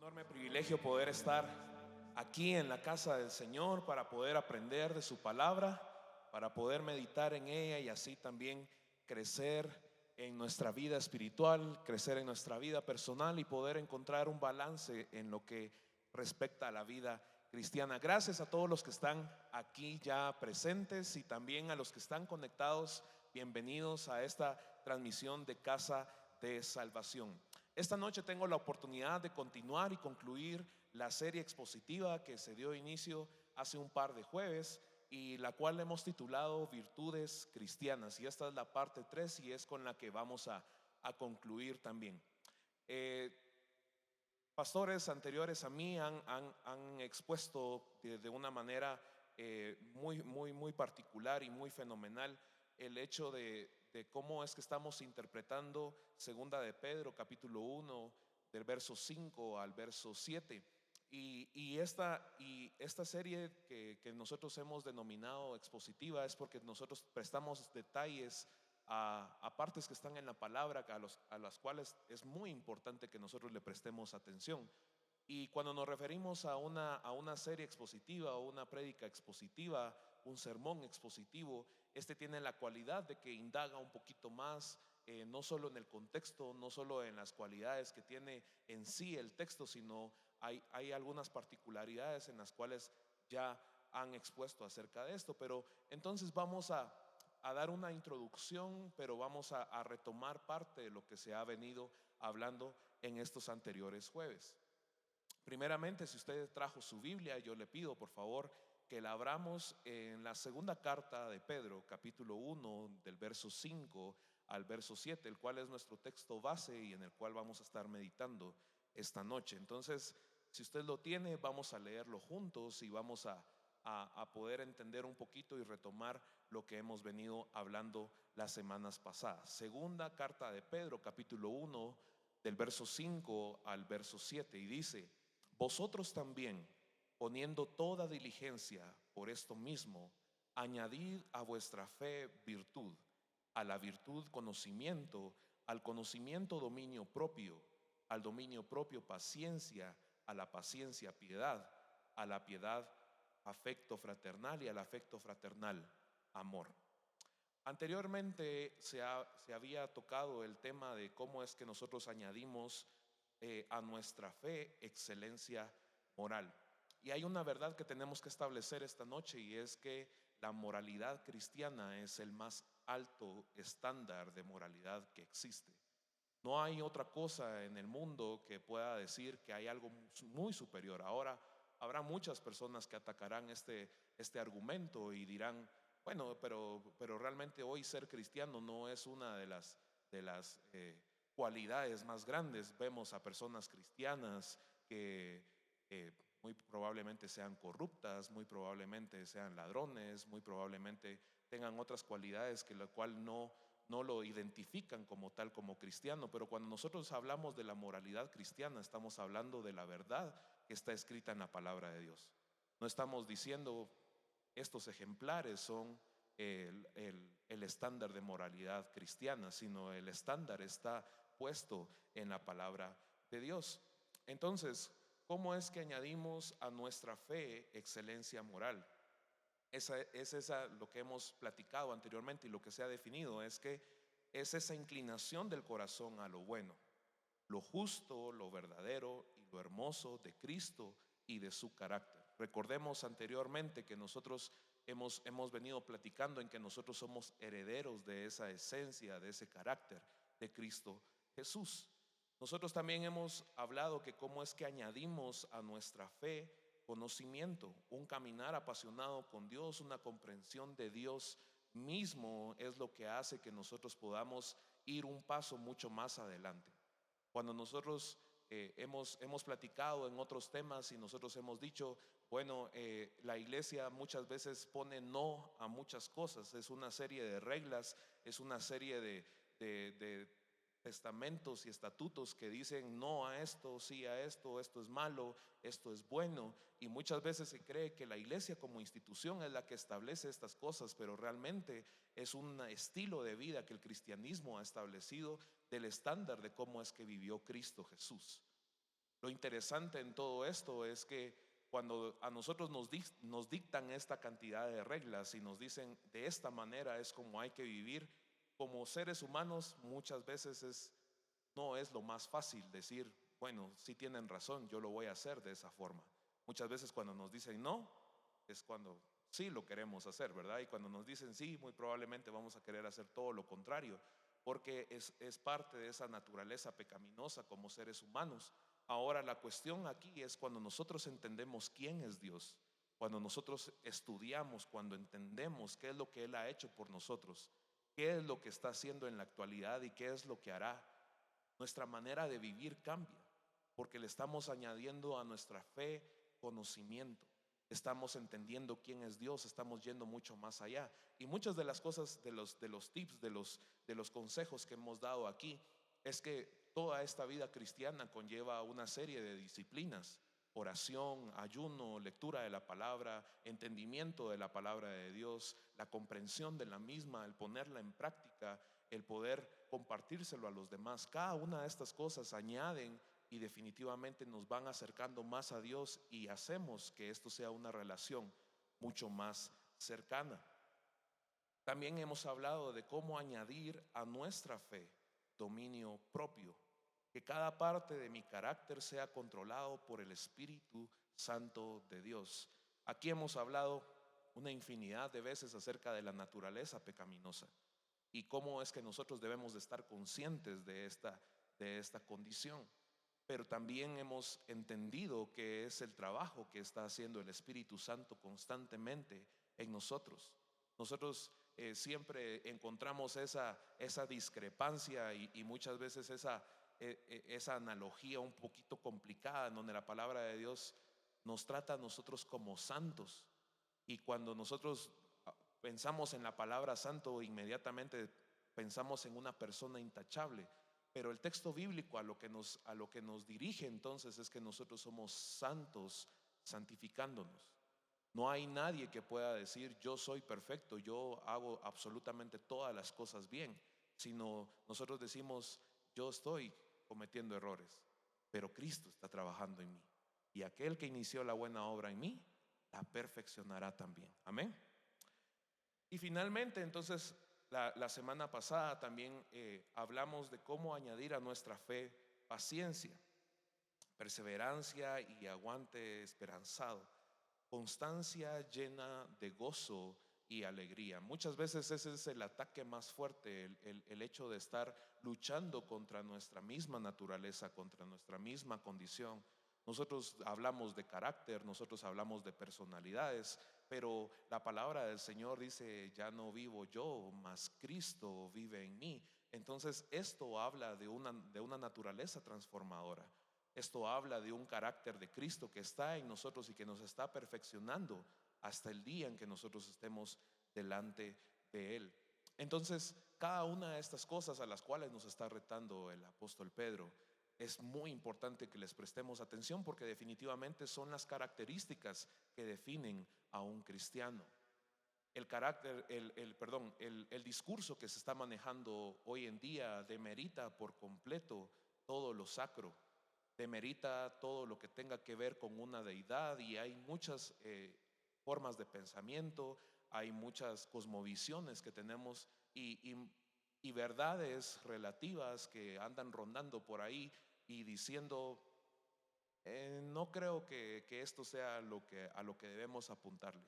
Enorme privilegio poder estar aquí en la casa del Señor para poder aprender de su palabra, para poder meditar en ella y así también crecer en nuestra vida espiritual, crecer en nuestra vida personal y poder encontrar un balance en lo que respecta a la vida cristiana. Gracias a todos los que están aquí ya presentes y también a los que están conectados. Bienvenidos a esta transmisión de Casa de Salvación. Esta noche tengo la oportunidad de continuar y concluir la serie expositiva que se dio inicio hace un par de jueves y la cual hemos titulado Virtudes Cristianas, y esta es la parte 3 y es con la que vamos a concluir también. Eh, Pastores anteriores a mí han expuesto de una manera muy particular y muy fenomenal el hecho de cómo es que estamos interpretando Segunda de Pedro, capítulo 1, del verso 5 al verso 7. Y esta serie que nosotros hemos denominado expositiva es porque nosotros prestamos detalles a partes que están en la palabra, a las cuales es muy importante que nosotros le prestemos atención. Y cuando nos referimos a una serie expositiva o una prédica expositiva, un sermón expositivo, este tiene la cualidad de que indaga un poquito más, no solo en el contexto, no solo en las cualidades que tiene en sí el texto, sino hay algunas particularidades en las cuales ya han expuesto acerca de esto. Pero entonces vamos a dar una introducción, pero vamos a retomar parte de lo que se ha venido hablando en estos anteriores jueves. Primeramente, si usted trajo su Biblia, yo le pido por favor que la abramos en la segunda carta de Pedro, capítulo 1, del verso 5 al verso 7, el cual es nuestro texto base y en el cual vamos a estar meditando esta noche. Entonces, si usted lo tiene, vamos a leerlo juntos y vamos a poder entender un poquito y retomar lo que hemos venido hablando las semanas pasadas. Segunda carta de Pedro, capítulo 1, del verso 5 al verso 7, y dice: vosotros también, poniendo toda diligencia por esto mismo, añadid a vuestra fe virtud, a la virtud conocimiento, al conocimiento dominio propio, al dominio propio paciencia, a la paciencia piedad, a la piedad afecto fraternal y al afecto fraternal amor. Anteriormente se había tocado el tema de cómo es que nosotros añadimos a nuestra fe excelencia moral. Y hay una verdad que tenemos que establecer esta noche, y es que la moralidad cristiana es el más alto estándar de moralidad que existe. No hay otra cosa en el mundo que pueda decir que hay algo muy superior. Ahora habrá muchas personas que atacarán este argumento y dirán: bueno, pero realmente hoy ser cristiano no es una de las cualidades más grandes. Vemos a personas cristianas que muy probablemente sean corruptas, muy probablemente sean ladrones, muy probablemente tengan otras cualidades que la cual no lo identifican como tal, como cristiano. Pero cuando nosotros hablamos de la moralidad cristiana, estamos hablando de la verdad que está escrita en la palabra de Dios. No estamos diciendo estos ejemplares son el estándar de moralidad cristiana, sino el estándar está puesto en la palabra de Dios. Entonces, ¿cómo es que añadimos a nuestra fe excelencia moral? Esa lo que hemos platicado anteriormente, y lo que se ha definido es que es esa inclinación del corazón a lo bueno, lo justo, lo verdadero y lo hermoso de Cristo y de su carácter. Recordemos anteriormente que nosotros hemos venido platicando en que nosotros somos herederos de esa esencia, de ese carácter de Cristo Jesús. Nosotros también hemos hablado que cómo es que añadimos a nuestra fe conocimiento, un caminar apasionado con Dios, una comprensión de Dios mismo es lo que hace que nosotros podamos ir un paso mucho más adelante. Cuando nosotros hemos platicado en otros temas y nosotros hemos dicho, bueno, la iglesia muchas veces pone no a muchas cosas, es una serie de reglas, es una serie de testamentos y estatutos que dicen no a esto, sí a esto, esto es malo, esto es bueno, y muchas veces se cree que la iglesia como institución es la que establece estas cosas, pero realmente es un estilo de vida que el cristianismo ha establecido del estándar de cómo es que vivió Cristo Jesús. Lo interesante en todo esto es que cuando a nosotros nos dictan esta cantidad de reglas y nos dicen de esta manera es como hay que vivir, como seres humanos muchas veces no es lo más fácil decir, bueno, si tienen razón, yo lo voy a hacer de esa forma. Muchas veces cuando nos dicen no, es cuando sí lo queremos hacer, ¿verdad? Y cuando nos dicen sí, muy probablemente vamos a querer hacer todo lo contrario, porque es parte de esa naturaleza pecaminosa como seres humanos. Ahora la cuestión aquí es cuando nosotros entendemos quién es Dios, cuando nosotros estudiamos, cuando entendemos qué es lo que Él ha hecho por nosotros, qué es lo que está haciendo en la actualidad y qué es lo que hará. Nuestra manera de vivir cambia, porque le estamos añadiendo a nuestra fe conocimiento. Estamos entendiendo quién es Dios, estamos yendo mucho más allá. Y muchas de las cosas, de los tips, de los consejos que hemos dado aquí, es que toda esta vida cristiana conlleva una serie de disciplinas: oración, ayuno, lectura de la palabra, entendimiento de la palabra de Dios, la comprensión de la misma, el ponerla en práctica, el poder compartírselo a los demás. Cada una de estas cosas añaden y definitivamente nos van acercando más a Dios y hacemos que esto sea una relación mucho más cercana. También hemos hablado de cómo añadir a nuestra fe dominio propio, que cada parte de mi carácter sea controlado por el Espíritu Santo de Dios. Aquí hemos hablado una infinidad de veces acerca de la naturaleza pecaminosa y cómo es que nosotros debemos de estar conscientes de esta condición. Pero también hemos entendido que es el trabajo que está haciendo el Espíritu Santo constantemente en nosotros. Nosotros siempre encontramos esa discrepancia y muchas veces esa analogía un poquito complicada en donde la palabra de Dios nos trata a nosotros como santos. Y cuando nosotros pensamos en la palabra santo, inmediatamente pensamos en una persona intachable. Pero el texto bíblico a lo que nos dirige entonces es que nosotros somos santos santificándonos. No hay nadie que pueda decir yo soy perfecto, yo hago absolutamente todas las cosas bien, sino nosotros decimos yo estoy cometiendo errores, pero Cristo está trabajando en mí. Y aquel que inició la buena obra en mí, la perfeccionará también. Amén. Y finalmente, entonces, la semana pasada también hablamos de cómo añadir a nuestra fe paciencia, perseverancia y aguante esperanzado, constancia llena de gozo y alegría. Muchas veces ese es el ataque más fuerte, el hecho de estar luchando contra nuestra misma naturaleza, contra nuestra misma condición. Nosotros hablamos de carácter, nosotros hablamos de personalidades, pero la palabra del Señor dice, ya no vivo yo, mas Cristo vive en mí. Entonces esto habla de una naturaleza transformadora. Esto habla de un carácter de Cristo que está en nosotros y que nos está perfeccionando hasta el día en que nosotros estemos delante de Él. Entonces, cada una de estas cosas a las cuales nos está retando el apóstol Pedro, es muy importante que les prestemos atención porque definitivamente son las características que definen a un cristiano. El carácter, perdón, el discurso que se está manejando hoy en día demerita por completo todo lo sacro, demerita todo lo que tenga que ver con una deidad y hay muchas formas de pensamiento, hay muchas cosmovisiones que tenemos y verdades relativas que andan rondando por ahí y diciendo, no creo que esto sea a lo que debemos apuntarle.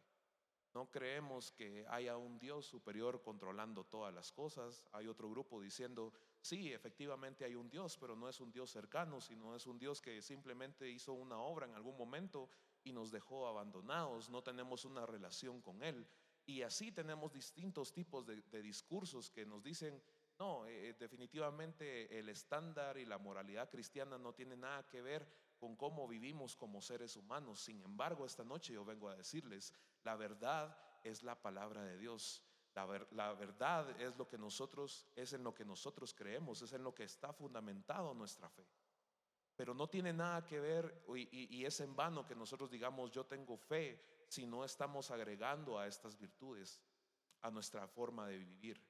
No creemos que haya un Dios superior controlando todas las cosas. Hay otro grupo diciendo, sí, efectivamente hay un Dios, pero no es un Dios cercano, sino es un Dios que simplemente hizo una obra en algún momento y nos dejó abandonados, no tenemos una relación con Él. Y así tenemos distintos tipos de discursos que nos dicen, no, definitivamente el estándar y la moralidad cristiana no tiene nada que ver con cómo vivimos como seres humanos. Sin embargo, esta noche yo vengo a decirles, la verdad es la palabra de Dios. La verdad es en lo que nosotros creemos, es en lo que está fundamentado nuestra fe. Pero no tiene nada que ver y es en vano que nosotros digamos yo tengo fe si no estamos agregando a estas virtudes a nuestra forma de vivir.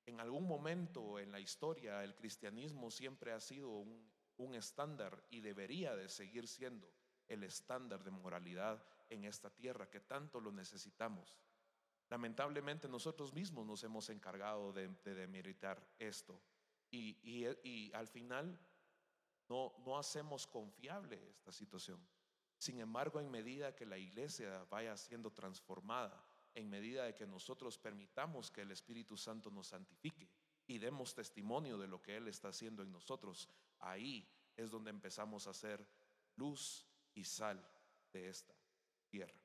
En algún momento en la historia el cristianismo siempre ha sido un estándar y debería de seguir siendo el estándar de moralidad en esta tierra que tanto lo necesitamos. Lamentablemente nosotros mismos nos hemos encargado de demeritar esto y al final no hacemos confiable esta situación. Sin embargo, en medida que la iglesia vaya siendo transformada, en medida de que nosotros permitamos que el Espíritu Santo nos santifique y demos testimonio de lo que Él está haciendo en nosotros, ahí es donde empezamos a ser luz y sal de esta tierra.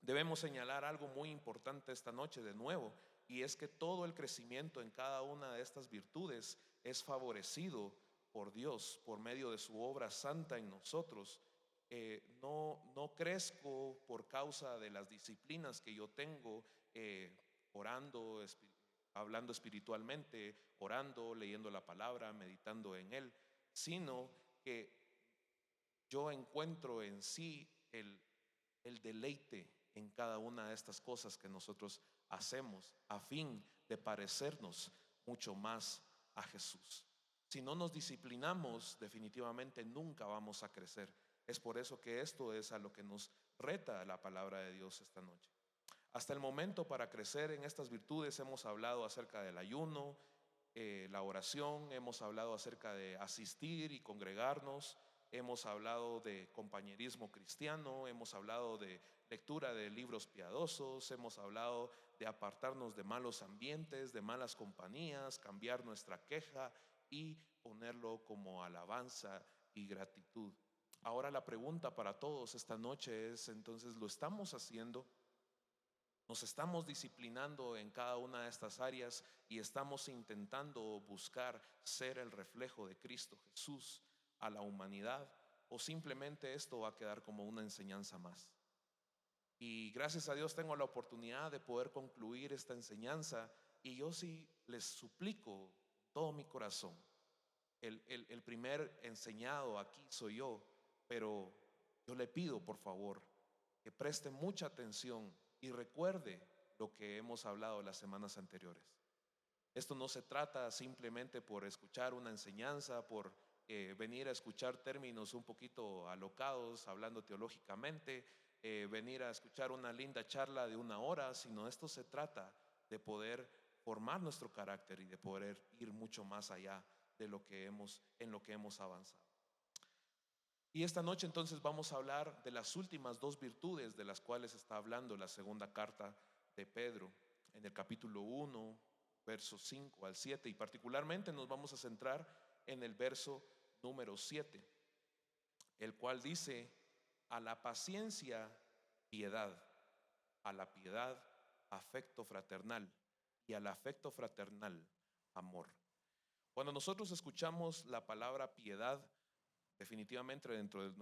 Debemos señalar algo muy importante esta noche de nuevo, y es que todo el crecimiento en cada una de estas virtudes es favorecido por Dios por medio de su obra santa en nosotros. No crezco por causa de las disciplinas que yo tengo, orando, hablando espiritualmente, orando, leyendo la palabra, meditando en Él, sino que yo encuentro en sí el deleite en cada una de estas cosas que nosotros hacemos a fin de parecernos mucho más a Jesús. Si no nos disciplinamos, definitivamente nunca vamos a crecer. Es por eso que esto es a lo que nos reta la palabra de Dios esta noche. Hasta el momento, para crecer en estas virtudes, hemos hablado acerca del ayuno, la oración, hemos hablado acerca de asistir y congregarnos, hemos hablado de compañerismo cristiano, hemos hablado de lectura de libros piadosos, hemos hablado de apartarnos de malos ambientes, de malas compañías, cambiar nuestra queja y ponerlo como alabanza y gratitud. Ahora la pregunta para todos esta noche es, entonces, ¿lo estamos haciendo? ¿Nos estamos disciplinando en cada una de estas áreas y estamos intentando buscar ser el reflejo de Cristo Jesús a la humanidad? ¿O simplemente esto va a quedar como una enseñanza más? Y gracias a Dios tengo la oportunidad de poder concluir esta enseñanza, y yo sí les suplico todo mi corazón. El primer enseñado aquí soy yo, pero yo le pido por favor que preste mucha atención y recuerde lo que hemos hablado las semanas anteriores. Esto no se trata simplemente por escuchar una enseñanza, por venir a escuchar términos un poquito alocados, hablando teológicamente, venir a escuchar una linda charla de una hora, sino esto se trata de poder formar nuestro carácter y de poder ir mucho más allá de lo que en lo que hemos avanzado. Y esta noche entonces vamos a hablar de las últimas dos virtudes de las cuales está hablando la segunda carta de Pedro en el capítulo 1, versos 5 al 7, y particularmente nos vamos a centrar en el verso número 7, el cual dice: a la paciencia, piedad; a la piedad, afecto fraternal; y al afecto fraternal, amor. Cuando nosotros escuchamos la palabra piedad, definitivamente dentro de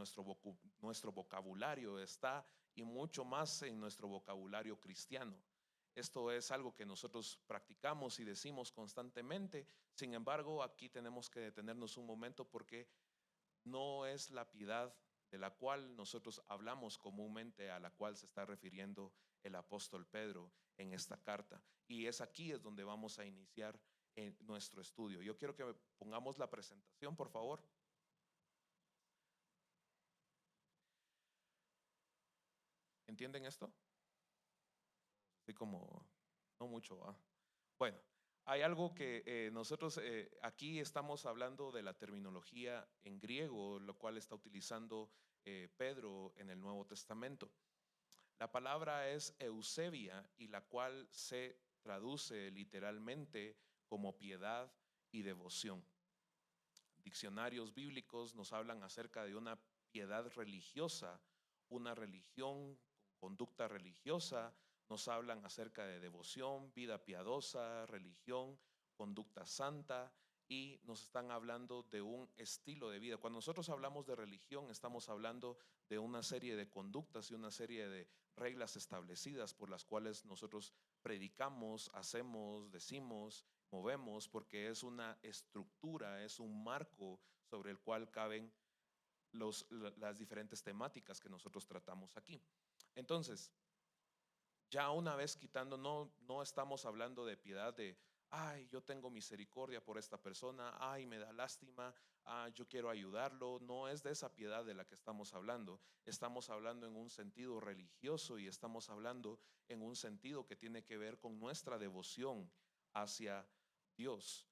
nuestro vocabulario está, y mucho más en nuestro vocabulario cristiano. Esto es algo que nosotros practicamos y decimos constantemente. Sin embargo, aquí tenemos que detenernos un momento, porque no es la piedad de la cual nosotros hablamos comúnmente a la cual se está refiriendo el apóstol Pedro en esta carta. Y es donde vamos a iniciar nuestro estudio. Yo quiero que pongamos la presentación, por favor. ¿Entienden esto? Así como, no mucho, ¿va? Bueno, hay algo que nosotros aquí estamos hablando de la terminología en griego, lo cual está utilizando Pedro en el Nuevo Testamento. La palabra es eusebia, y la cual se traduce literalmente como piedad y devoción. Diccionarios bíblicos nos hablan acerca de una piedad religiosa, una religión con conducta religiosa. Nos hablan acerca de devoción, vida piadosa, religión, conducta santa, y nos están hablando de un estilo de vida. Cuando nosotros hablamos de religión, estamos hablando de una serie de conductas y una serie de reglas establecidas por las cuales nosotros predicamos, hacemos, decimos, movemos, porque es una estructura, es un marco sobre el cual caben las diferentes temáticas que nosotros tratamos aquí. Entonces, ya una vez quitando, no estamos hablando de piedad de ay, yo tengo misericordia por esta persona, ay, me da lástima, yo quiero ayudarlo. No es de esa piedad de la que estamos hablando. Estamos hablando en un sentido religioso y estamos hablando en un sentido que tiene que ver con nuestra devoción hacia Dios.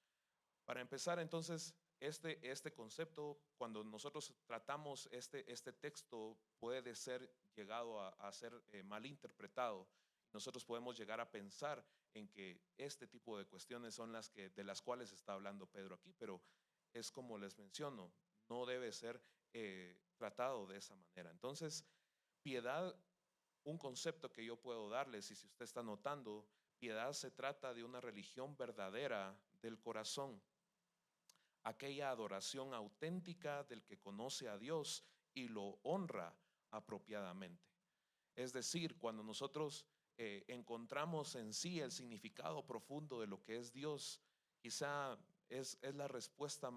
Para empezar, entonces, este concepto, cuando nosotros tratamos este texto, puede ser llegado a ser mal interpretado. Nosotros podemos llegar a pensar en que este tipo de cuestiones son de las cuales está hablando Pedro aquí, pero es como les menciono, no debe ser tratado de esa manera. Entonces, piedad, un concepto que yo puedo darles, y si usted está notando, piedad se trata de una religión verdadera del corazón, aquella adoración auténtica del que conoce a Dios y lo honra apropiadamente. Es decir, cuando nosotros encontramos en sí el significado profundo de lo que es Dios, quizá es la respuesta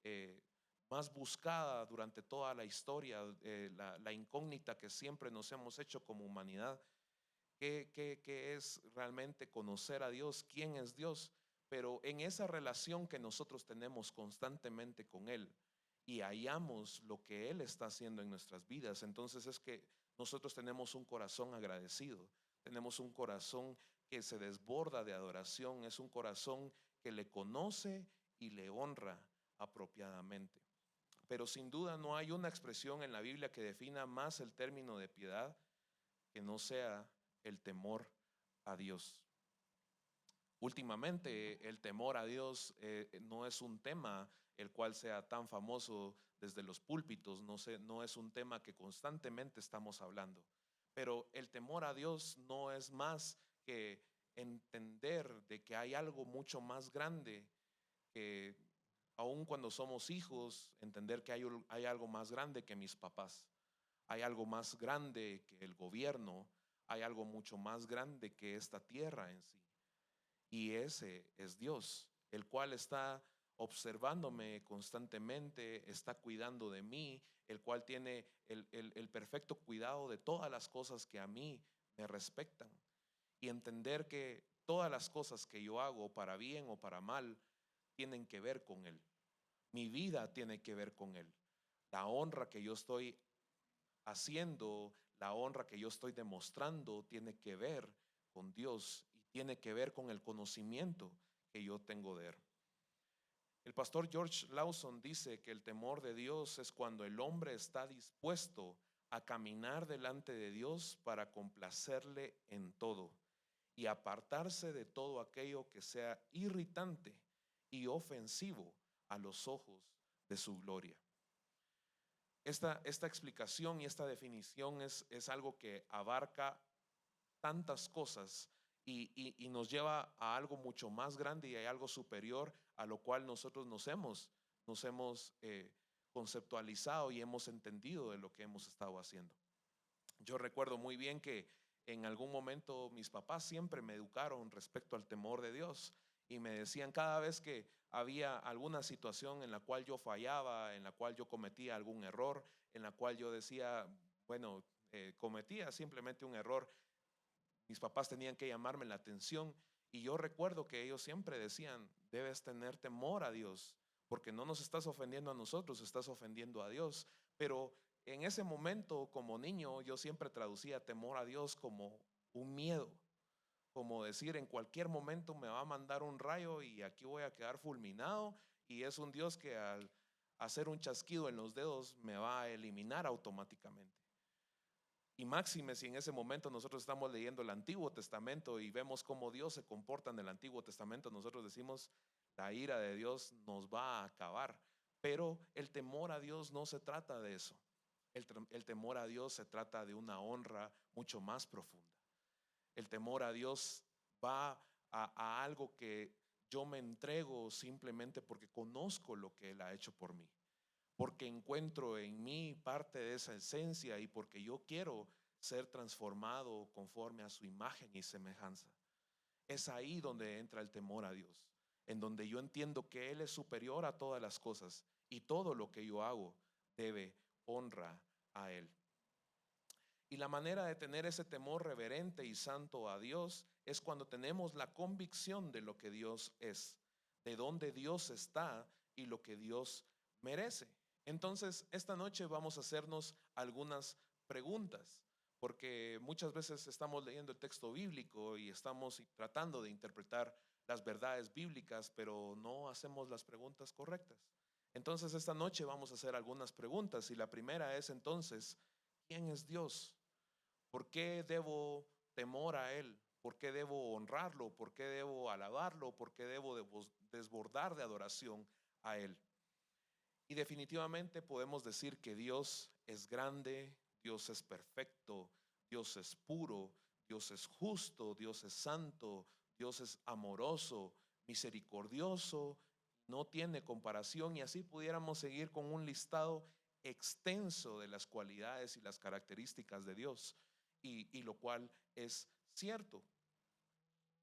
eh, más buscada durante toda la historia, la incógnita que siempre nos hemos hecho como humanidad. ¿Qué es realmente conocer a Dios? ¿Quién es Dios? Pero en esa relación que nosotros tenemos constantemente con Él y hallamos lo que Él está haciendo en nuestras vidas, entonces es que nosotros tenemos un corazón agradecido, tenemos un corazón que se desborda de adoración, es un corazón que le conoce y le honra apropiadamente. Pero sin duda no hay una expresión en la Biblia que defina más el término de piedad que no sea el temor a Dios. Últimamente el temor a Dios no es un tema el cual sea tan famoso desde los púlpitos, no es un tema que constantemente estamos hablando, pero el temor a Dios no es más que entender de que hay algo mucho más grande, que aun cuando somos hijos, entender que hay algo más grande que mis papás, hay algo más grande que el gobierno, hay algo mucho más grande que esta tierra en sí. Y ese es Dios, el cual está observándome constantemente, está cuidando de mí, el cual tiene el perfecto cuidado de todas las cosas que a mí me respectan. Y entender que todas las cosas que yo hago, para bien o para mal, tienen que ver con Él. Mi vida tiene que ver con Él. La honra que yo estoy haciendo, la honra que yo estoy demostrando, tiene que ver con Dios y tiene que ver con el conocimiento que yo tengo de Él. El pastor George Lawson dice que el temor de Dios es cuando el hombre está dispuesto a caminar delante de Dios para complacerle en todo y apartarse de todo aquello que sea irritante y ofensivo a los ojos de su gloria. Esta explicación y esta definición es algo que abarca tantas cosas y nos lleva a algo mucho más grande y a algo superior a lo cual nosotros nos hemos conceptualizado y hemos entendido de lo que hemos estado haciendo. Yo recuerdo muy bien que en algún momento mis papás siempre me educaron respecto al temor de Dios y me decían cada vez que había alguna situación en la cual yo fallaba, en la cual yo cometía algún error, en la cual yo decía, bueno, cometía simplemente un error, mis papás tenían que llamarme la atención y yo recuerdo que ellos siempre decían, debes tener temor a Dios, porque no nos estás ofendiendo a nosotros, estás ofendiendo a Dios. Pero en ese momento, como niño, yo siempre traducía temor a Dios como un miedo, como decir, en cualquier momento me va a mandar un rayo y aquí voy a quedar fulminado, y es un Dios que al hacer un chasquido en los dedos me va a eliminar automáticamente. Y máxime si en ese momento nosotros estamos leyendo el Antiguo Testamento y vemos cómo Dios se comporta en el Antiguo Testamento, nosotros decimos, la ira de Dios nos va a acabar. Pero el temor a Dios no se trata de eso. El temor a Dios se trata de una honra mucho más profunda. El temor a Dios va a algo que yo me entrego simplemente porque conozco lo que Él ha hecho por mí, porque encuentro en mí parte de esa esencia y porque yo quiero ser transformado conforme a su imagen y semejanza. Es ahí donde entra el temor a Dios, en donde yo entiendo que Él es superior a todas las cosas y todo lo que yo hago debe honra a Él. Y la manera de tener ese temor reverente y santo a Dios es cuando tenemos la convicción de lo que Dios es, de dónde Dios está y lo que Dios merece. Entonces, esta noche vamos a hacernos algunas preguntas, porque muchas veces estamos leyendo el texto bíblico y estamos tratando de interpretar las verdades bíblicas, pero no hacemos las preguntas correctas. Entonces, esta noche vamos a hacer algunas preguntas y la primera es entonces, ¿quién es Dios? ¿Por qué debo temor a Él? ¿Por qué debo honrarlo? ¿Por qué debo alabarlo? ¿Por qué debo desbordar de adoración a Él? Y definitivamente podemos decir que Dios es grande, Dios es perfecto, Dios es puro, Dios es justo, Dios es santo, Dios es amoroso, misericordioso, no tiene comparación y así pudiéramos seguir con un listado extenso de las cualidades y las características de Dios y lo cual es cierto.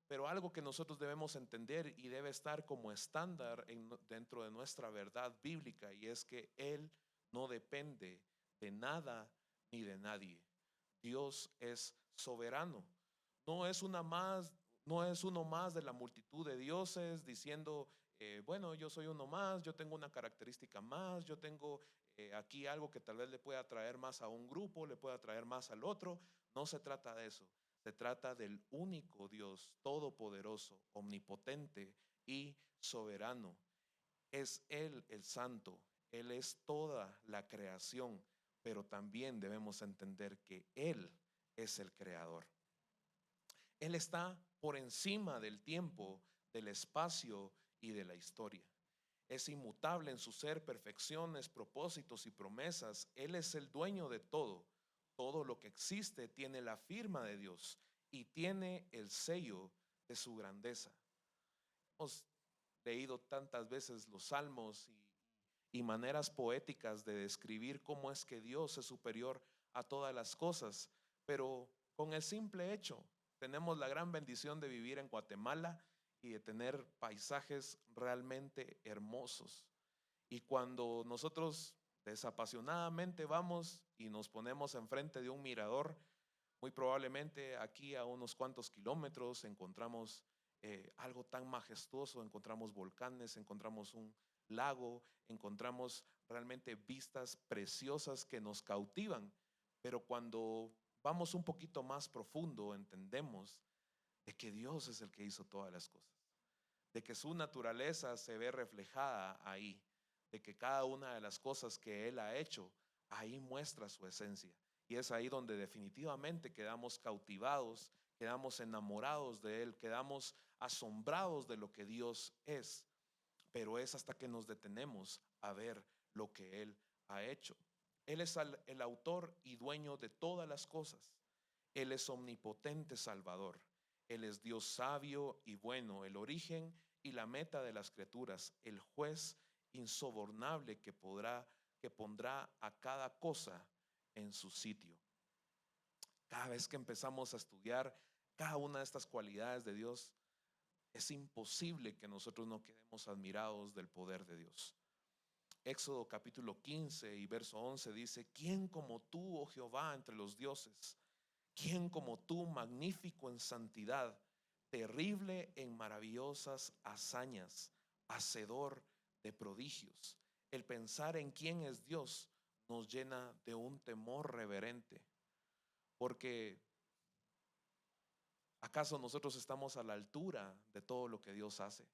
Pero algo que nosotros debemos entender y debe estar como estándar dentro de nuestra verdad bíblica y es que Él no depende de nada ni de nadie. Dios es soberano. No es una más, no es uno más de la multitud de dioses diciendo, bueno, yo soy uno más, yo tengo una característica más, yo tengo aquí algo que tal vez le pueda traer más a un grupo, le pueda traer más al otro. No se trata de eso. Se trata del único Dios todopoderoso, omnipotente y soberano. Es Él el santo, Él es toda la creación, pero también debemos entender que Él es el creador. Él está por encima del tiempo, del espacio y de la historia. Es inmutable en su ser, perfecciones, propósitos y promesas. Él es el dueño de todo. Todo lo que existe tiene la firma de Dios y tiene el sello de su grandeza. Hemos leído tantas veces los salmos y maneras poéticas de describir cómo es que Dios es superior a todas las cosas, pero con el simple hecho, tenemos la gran bendición de vivir en Guatemala y de tener paisajes realmente hermosos. Y cuando nosotros desapasionadamente vamos y nos ponemos enfrente de un mirador, muy probablemente aquí a unos cuantos kilómetros encontramos algo tan majestuoso, encontramos volcanes, encontramos un lago, encontramos realmente vistas preciosas que nos cautivan. Pero cuando vamos un poquito más profundo, entendemos de que Dios es el que hizo todas las cosas, de que su naturaleza se ve reflejada ahí, de que cada una de las cosas que Él ha hecho, ahí muestra su esencia. Y es ahí donde definitivamente quedamos cautivados, quedamos enamorados de Él, quedamos asombrados de lo que Dios es. Pero es hasta que nos detenemos a ver lo que Él ha hecho. Él es el autor y dueño de todas las cosas. Él es omnipotente Salvador. Él es Dios sabio y bueno, el origen y la meta de las criaturas, el juez insobornable que pondrá a cada cosa en su sitio. Cada vez que empezamos a estudiar cada una de estas cualidades de Dios, es imposible que nosotros no quedemos admirados del poder de Dios. Éxodo capítulo 15 y verso 11 dice, ¿quién como tú, oh Jehová, entre los dioses? ¿Quién como tú, magnífico en santidad, terrible en maravillosas hazañas, hacedor de prodigios? El pensar en quién es Dios nos llena de un temor reverente, porque ¿acaso nosotros estamos a la altura de todo lo que Dios hace?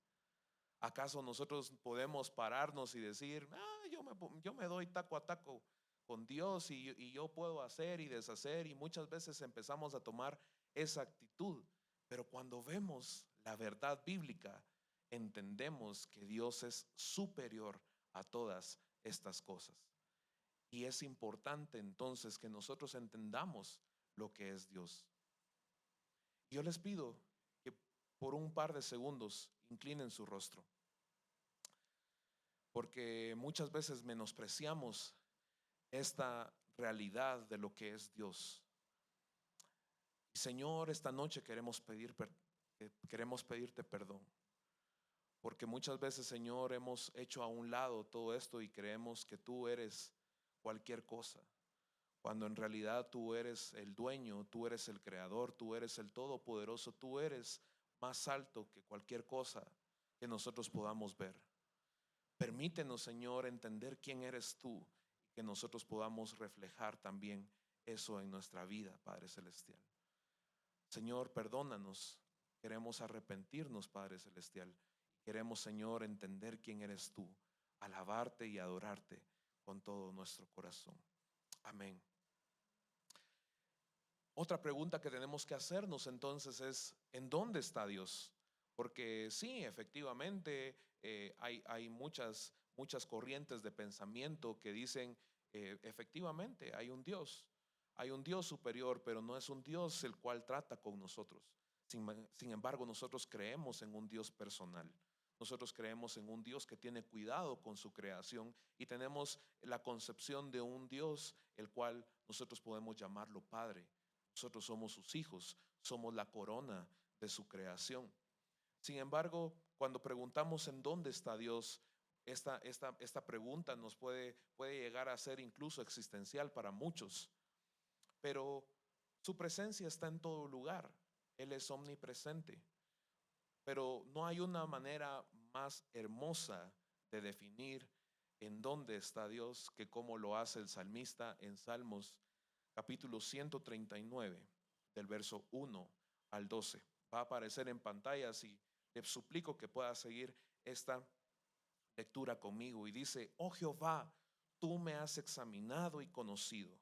¿Acaso nosotros podemos pararnos y decir, yo me doy taco a taco con Dios y yo puedo hacer y deshacer? Y muchas veces empezamos a tomar esa actitud. Pero cuando vemos la verdad bíblica, entendemos que Dios es superior a todas estas cosas. Y es importante entonces que nosotros entendamos lo que es Dios. Yo les pido que por un par de segundos inclinen su rostro, porque muchas veces menospreciamos esta realidad de lo que es Dios. Señor, esta noche queremos pedirte perdón, porque muchas veces, Señor, hemos hecho a un lado todo esto y creemos que tú eres cualquier cosa, cuando en realidad tú eres el dueño, tú eres el creador, tú eres el todopoderoso, tú eres más alto que cualquier cosa que nosotros podamos ver. Permítenos, Señor, entender quién eres tú y que nosotros podamos reflejar también eso en nuestra vida, Padre Celestial. Señor, perdónanos. Queremos arrepentirnos, Padre Celestial. Queremos, Señor, entender quién eres tú, alabarte y adorarte con todo nuestro corazón. Amén. Otra pregunta que tenemos que hacernos entonces es, ¿en dónde está Dios? Porque sí, efectivamente, hay muchas corrientes de pensamiento que dicen, efectivamente, hay un Dios superior, pero no es un Dios el cual trata con nosotros. Sin embargo, nosotros creemos en un Dios personal. Nosotros creemos en un Dios que tiene cuidado con su creación y tenemos la concepción de un Dios el cual nosotros podemos llamarlo Padre. Nosotros somos sus hijos, somos la corona de su creación. Sin embargo, cuando preguntamos en dónde está Dios, esta pregunta nos puede llegar a ser incluso existencial para muchos, pero su presencia está en todo lugar. Él es omnipresente, pero no hay una manera más hermosa de definir en dónde está Dios que como lo hace el salmista en Salmos capítulo 139, del verso 1 al 12. Va a aparecer en pantallas y le suplico que pueda seguir esta lectura conmigo. Y dice, oh Jehová, tú me has examinado y conocido.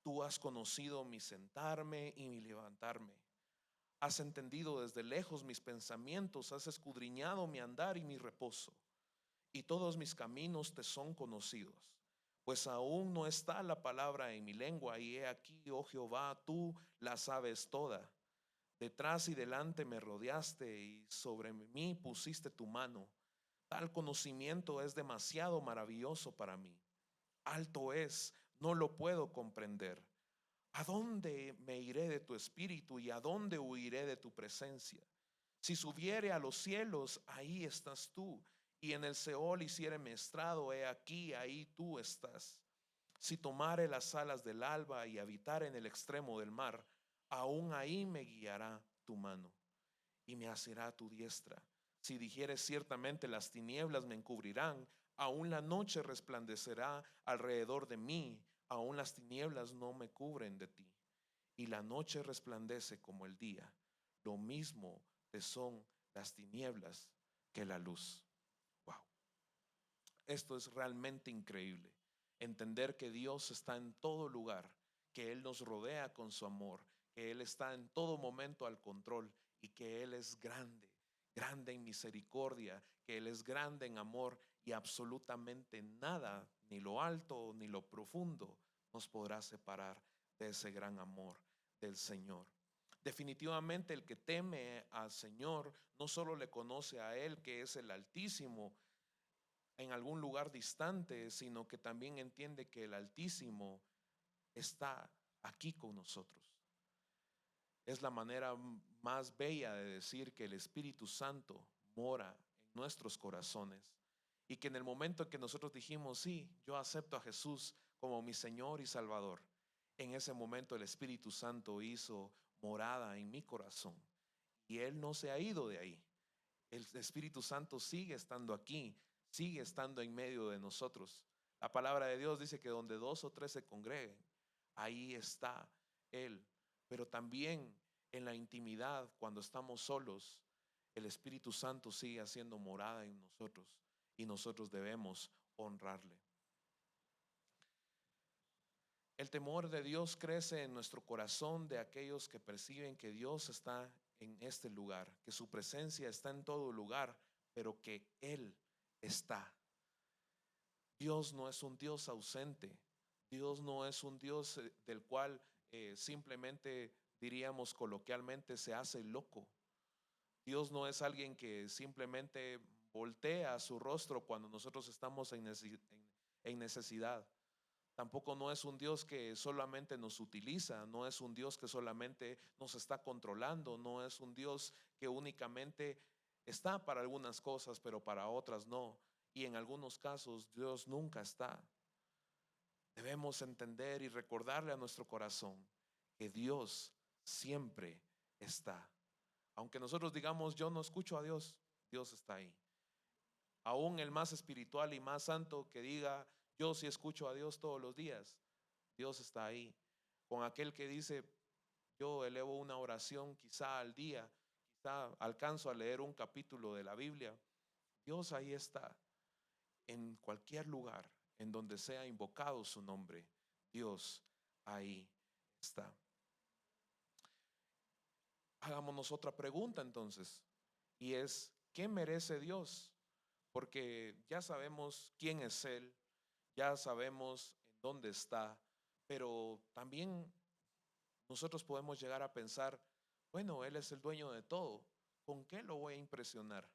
Tú has conocido mi sentarme y mi levantarme. Has entendido desde lejos mis pensamientos, has escudriñado mi andar y mi reposo. Y todos mis caminos te son conocidos. Pues aún no está la palabra en mi lengua, y he aquí, oh Jehová, tú la sabes toda. Detrás y delante me rodeaste, y sobre mí pusiste tu mano. Tal conocimiento es demasiado maravilloso para mí. Alto es, no lo puedo comprender. ¿A dónde me iré de tu espíritu y a dónde huiré de tu presencia? Si subiere a los cielos, ahí estás tú. Y en el Seol hiciere mi estrado, he aquí, ahí tú estás. Si tomare las alas del alba y habitar en el extremo del mar, aún ahí me guiará tu mano y me asirá tu diestra. Si dijeres ciertamente las tinieblas me encubrirán, aún la noche resplandecerá alrededor de mí, aún las tinieblas no me cubren de ti. Y la noche resplandece como el día, lo mismo te son las tinieblas que la luz. Wow. Esto es realmente increíble. Entender que Dios está en todo lugar, que Él nos rodea con su amor, que Él está en todo momento al control y que Él es grande, grande en misericordia, que Él es grande en amor y absolutamente nada, ni lo alto ni lo profundo, nos podrá separar de ese gran amor del Señor. Definitivamente el que teme al Señor no solo le conoce a Él, que es el Altísimo, en algún lugar distante, sino que también entiende que el Altísimo está aquí con nosotros. Es la manera más bella de decir que el Espíritu Santo mora en nuestros corazones y que en el momento en que nosotros dijimos, sí, yo acepto a Jesús como mi Señor y Salvador, en ese momento el Espíritu Santo hizo morada en mi corazón y Él no se ha ido de ahí. El Espíritu Santo sigue estando aquí, sigue estando en medio de nosotros. La palabra de Dios dice que donde dos o tres se congreguen, ahí está Él. Pero también en la intimidad, cuando estamos solos, el Espíritu Santo sigue haciendo morada en nosotros y nosotros debemos honrarle. El temor de Dios crece en nuestro corazón de aquellos que perciben que Dios está en este lugar, que su presencia está en todo lugar, pero que Él está. Dios no es un Dios ausente. Dios no es un Dios del cual simplemente diríamos coloquialmente se hace loco. Dios no es alguien que simplemente voltea su rostro cuando nosotros estamos en necesidad. Tampoco no es un Dios que solamente nos utiliza, no es un Dios que solamente nos está controlando, no es un Dios que únicamente está para algunas cosas, pero para otras no. Y en algunos casos Dios nunca está. debemos entender y recordarle a nuestro corazón que Dios siempre está. Aunque nosotros digamos, yo no escucho a Dios, Dios está ahí. Aún el más espiritual y más santo que diga, yo sí escucho a Dios todos los días, Dios está ahí. Con aquel que dice, yo elevo una oración quizá al día, quizá alcanzo a leer un capítulo de la Biblia, Dios ahí está. En cualquier lugar en donde sea invocado su nombre, Dios ahí está. Hagámonos otra pregunta entonces, y es, ¿qué merece Dios? Porque ya sabemos quién es Él, ya sabemos en dónde está, pero también nosotros podemos llegar a pensar, bueno, Él es el dueño de todo, ¿con qué lo voy a impresionar?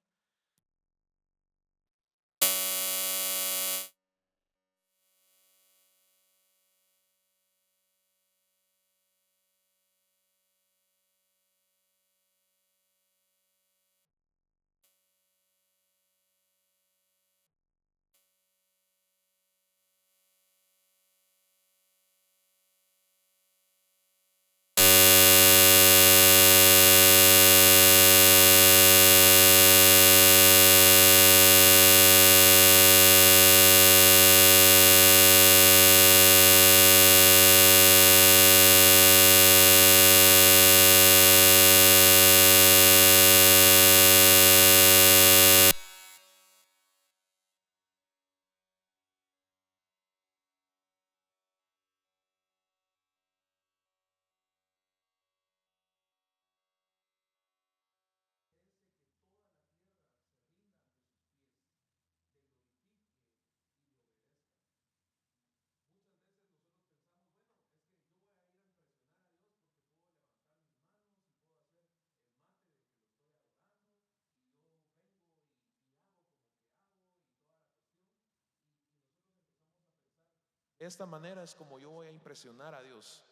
De esta manera es como yo voy a impresionar a Dios.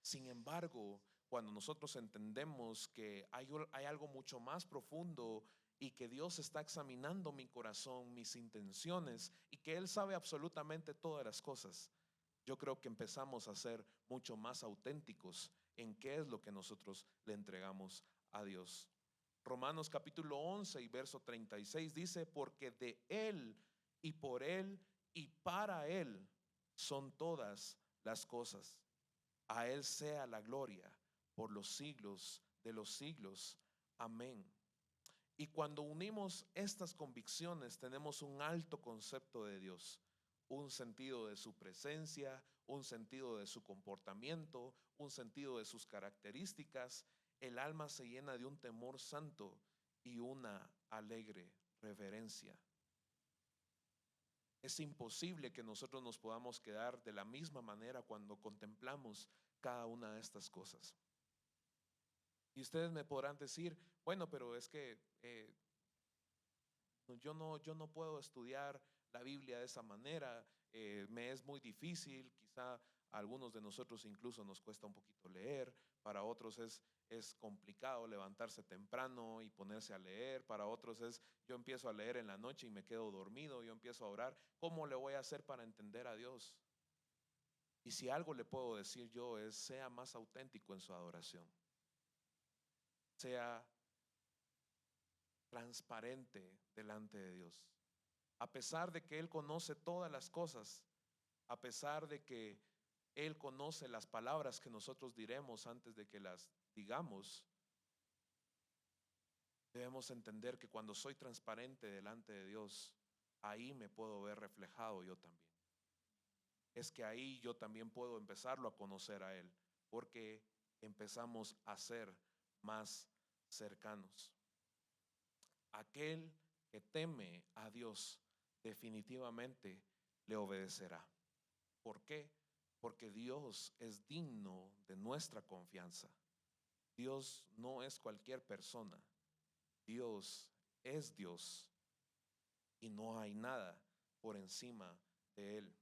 Sin embargo, cuando nosotros entendemos que hay algo mucho más profundo y que Dios está examinando mi corazón, mis intenciones y que Él sabe absolutamente todas las cosas, yo creo que empezamos a ser mucho más auténticos en qué es lo que nosotros le entregamos a Dios. Romanos capítulo 11 y verso 36 dice, porque de Él y por Él y para Él son todas las cosas. A Él sea la gloria por los siglos de los siglos. Amén. Y cuando unimos estas convicciones, tenemos un alto concepto de Dios, un sentido de su presencia, un sentido de su comportamiento, un sentido de sus características. El alma se llena de un temor santo y una alegre reverencia. Es imposible que nosotros nos podamos quedar de la misma manera cuando contemplamos cada una de estas cosas. Y ustedes me podrán decir, bueno, pero es que yo no puedo estudiar la Biblia de esa manera, me es muy difícil, quizá a algunos de nosotros incluso nos cuesta un poquito leer, para otros es complicado levantarse temprano y ponerse a leer, para otros es yo empiezo a leer en la noche y me quedo dormido, yo empiezo a orar, ¿cómo le voy a hacer para entender a Dios? Y si algo le puedo decir yo es, sea más auténtico en su adoración, sea transparente delante de Dios. A pesar de que Él conoce todas las cosas, a pesar de que Él conoce las palabras que nosotros diremos antes de que las digamos, debemos entender que cuando soy transparente delante de Dios, ahí me puedo ver reflejado yo también. Es que ahí yo también puedo empezarlo a conocer a Él, porque empezamos a ser más cercanos. Aquel que teme a Dios definitivamente le obedecerá. ¿Por qué? Porque Dios es digno de nuestra confianza. Dios no es cualquier persona. Dios es Dios y no hay nada por encima de Él.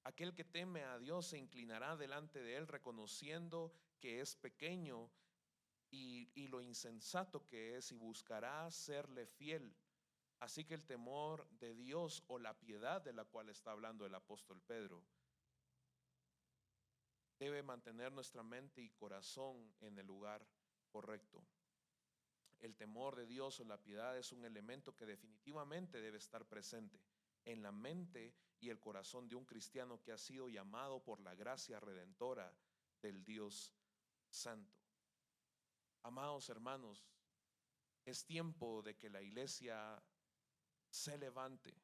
Aquel que teme a Dios se inclinará delante de Él reconociendo que es pequeño y lo insensato que es y buscará serle fiel Así que el temor de Dios o la piedad de la cual está hablando el apóstol Pedro debe mantener nuestra mente y corazón en el lugar correcto. El temor de Dios o la piedad es un elemento que definitivamente debe estar presente en la mente y el corazón de un cristiano que ha sido llamado por la gracia redentora del Dios Santo. Amados hermanos, es tiempo de que la iglesia se levante.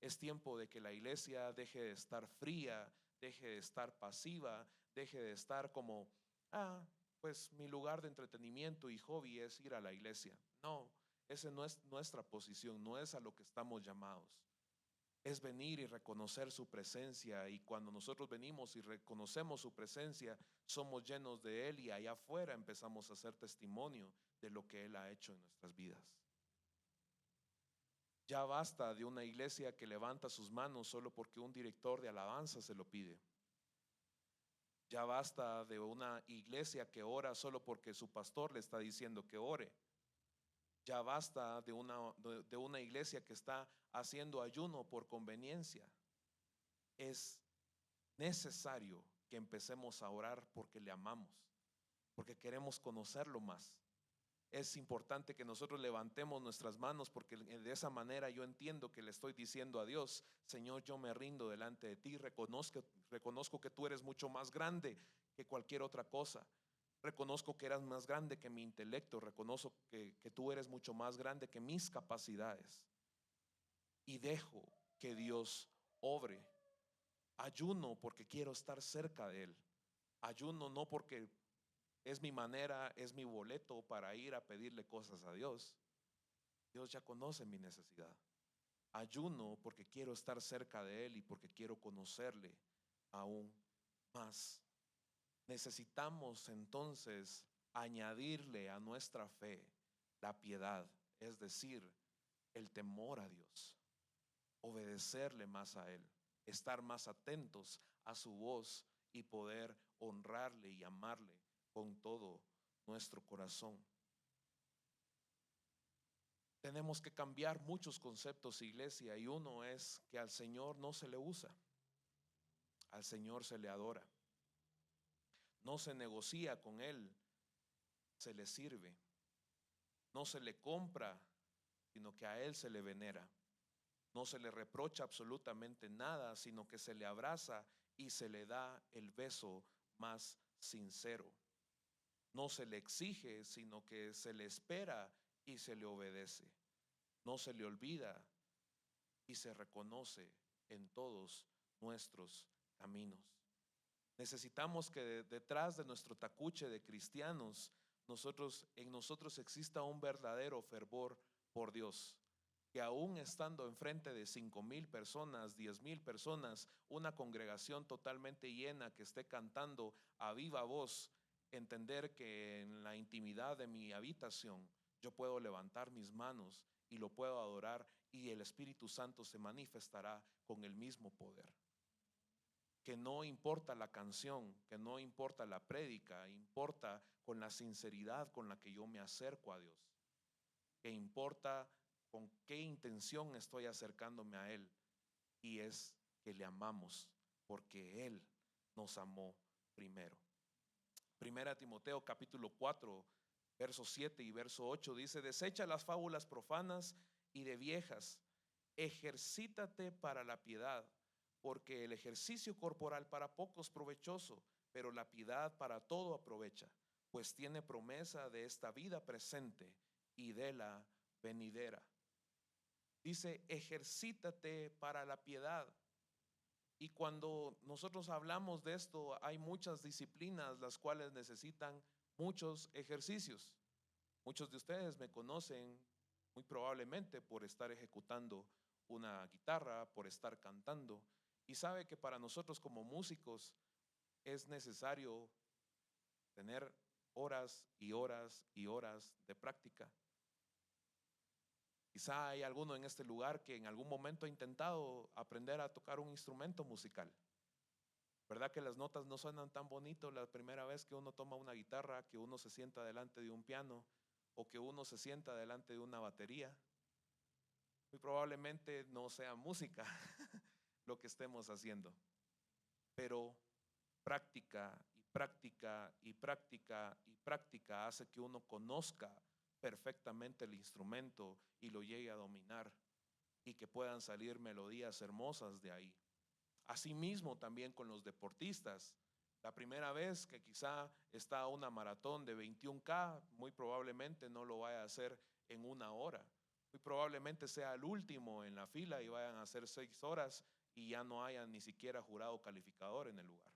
Es tiempo de que la iglesia deje de estar fría, deje de estar pasiva, deje de estar como, pues mi lugar de entretenimiento y hobby es ir a la iglesia. No, esa no es nuestra posición, no es a lo que estamos llamados. Es venir y reconocer su presencia, y cuando nosotros venimos y reconocemos su presencia, somos llenos de Él, y allá afuera empezamos a hacer testimonio de lo que Él ha hecho en nuestras vidas. Ya basta de una iglesia que levanta sus manos solo porque un director de alabanza se lo pide. Ya basta de una iglesia que ora solo porque su pastor le está diciendo que ore. Ya basta de una iglesia que está haciendo ayuno por conveniencia. Es necesario que empecemos a orar porque le amamos, porque queremos conocerlo más. Es importante que nosotros levantemos nuestras manos, porque de esa manera yo entiendo que le estoy diciendo a Dios: Señor, yo me rindo delante de ti, reconozco que tú eres mucho más grande que cualquier otra cosa. Reconozco que eres más grande que mi intelecto, reconozco que tú eres mucho más grande que mis capacidades, y dejo que Dios obre. Ayuno porque quiero estar cerca de Él. Ayuno no porque es mi manera, es mi boleto para ir a pedirle cosas a Dios. Dios ya conoce mi necesidad. Ayuno porque quiero estar cerca de Él y porque quiero conocerle aún más. Necesitamos entonces añadirle a nuestra fe la piedad, es decir, el temor a Dios, obedecerle más a Él, estar más atentos a su voz y poder honrarle y amarle con todo nuestro corazón. Tenemos que cambiar muchos conceptos, iglesia, y uno es que al Señor no se le usa, al Señor se le adora, no se negocia con Él, se le sirve, no se le compra, sino que a Él se le venera, no se le reprocha absolutamente nada, sino que se le abraza y se le da el beso más sincero. No se le exige, sino que se le espera y se le obedece. No se le olvida y se reconoce en todos nuestros caminos. Necesitamos que detrás de nuestro tacuche de cristianos, en nosotros exista un verdadero fervor por Dios. Que aún estando enfrente de 5,000 personas, 10,000 personas, una congregación totalmente llena que esté cantando a viva voz, entender que en la intimidad de mi habitación yo puedo levantar mis manos y lo puedo adorar, y el Espíritu Santo se manifestará con el mismo poder. Que no importa la canción, que no importa la prédica, importa con la sinceridad con la que yo me acerco a Dios. Que importa con qué intención estoy acercándome a Él, y es que le amamos porque Él nos amó primero. Primera Timoteo capítulo 4, verso 7 y verso 8 dice: desecha las fábulas profanas y de viejas, ejercítate para la piedad, porque el ejercicio corporal para poco es provechoso, pero la piedad para todo aprovecha, pues tiene promesa de esta vida presente y de la venidera. Dice: ejercítate para la piedad. Y cuando nosotros hablamos de esto, hay muchas disciplinas las cuales necesitan muchos ejercicios. Muchos de ustedes me conocen muy probablemente por estar ejecutando una guitarra, por estar cantando, y sabe que para nosotros como músicos es necesario tener horas y horas y horas de práctica. Quizá hay alguno en este lugar que en algún momento ha intentado aprender a tocar un instrumento musical. ¿Verdad que las notas no suenan tan bonito la primera vez que uno toma una guitarra, que uno se sienta delante de un piano o que uno se sienta delante de una batería? Muy probablemente no sea música lo que estemos haciendo, pero práctica y práctica y práctica y práctica hace que uno conozca perfectamente el instrumento y lo llegue a dominar y que puedan salir melodías hermosas de ahí. Asimismo, también con los deportistas. La primera vez que quizá está a una maratón de 21K, muy probablemente no lo vaya a hacer en una hora. Muy probablemente sea el último en la fila y vayan a hacer 6 horas y ya no haya ni siquiera jurado calificador en el lugar.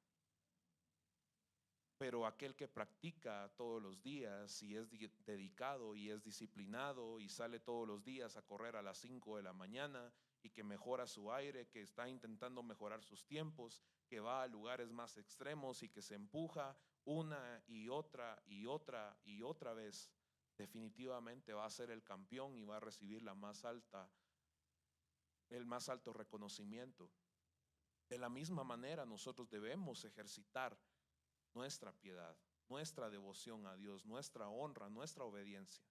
Pero aquel que practica todos los días y es dedicado y es disciplinado y sale todos los días a correr a las 5 de la mañana y que mejora su aire, que está intentando mejorar sus tiempos, que va a lugares más extremos y que se empuja una y otra y otra y otra vez, definitivamente va a ser el campeón y va a recibir el más alto reconocimiento. De la misma manera, nosotros debemos ejercitar nuestra piedad, nuestra devoción a Dios, nuestra honra, nuestra obediencia.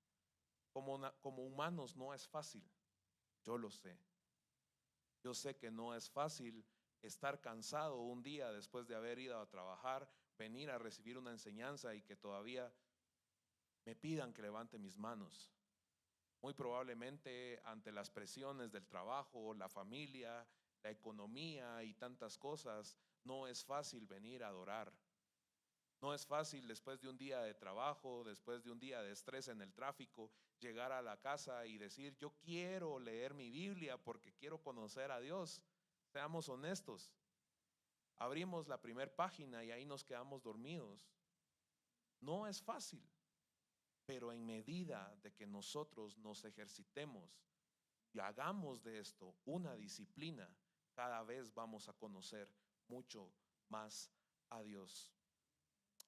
Como humanos no es fácil, yo lo sé. Yo sé que no es fácil estar cansado un día después de haber ido a trabajar, venir a recibir una enseñanza y que todavía me pidan que levante mis manos. Muy probablemente ante las presiones del trabajo, la familia, la economía y tantas cosas, no es fácil venir a adorar. No es fácil después de un día de trabajo, después de un día de estrés en el tráfico, llegar a la casa y decir, yo quiero leer mi Biblia porque quiero conocer a Dios. Seamos honestos. Abrimos la primera página y ahí nos quedamos dormidos. No es fácil, pero en medida de que nosotros nos ejercitemos y hagamos de esto una disciplina, cada vez vamos a conocer mucho más a Dios.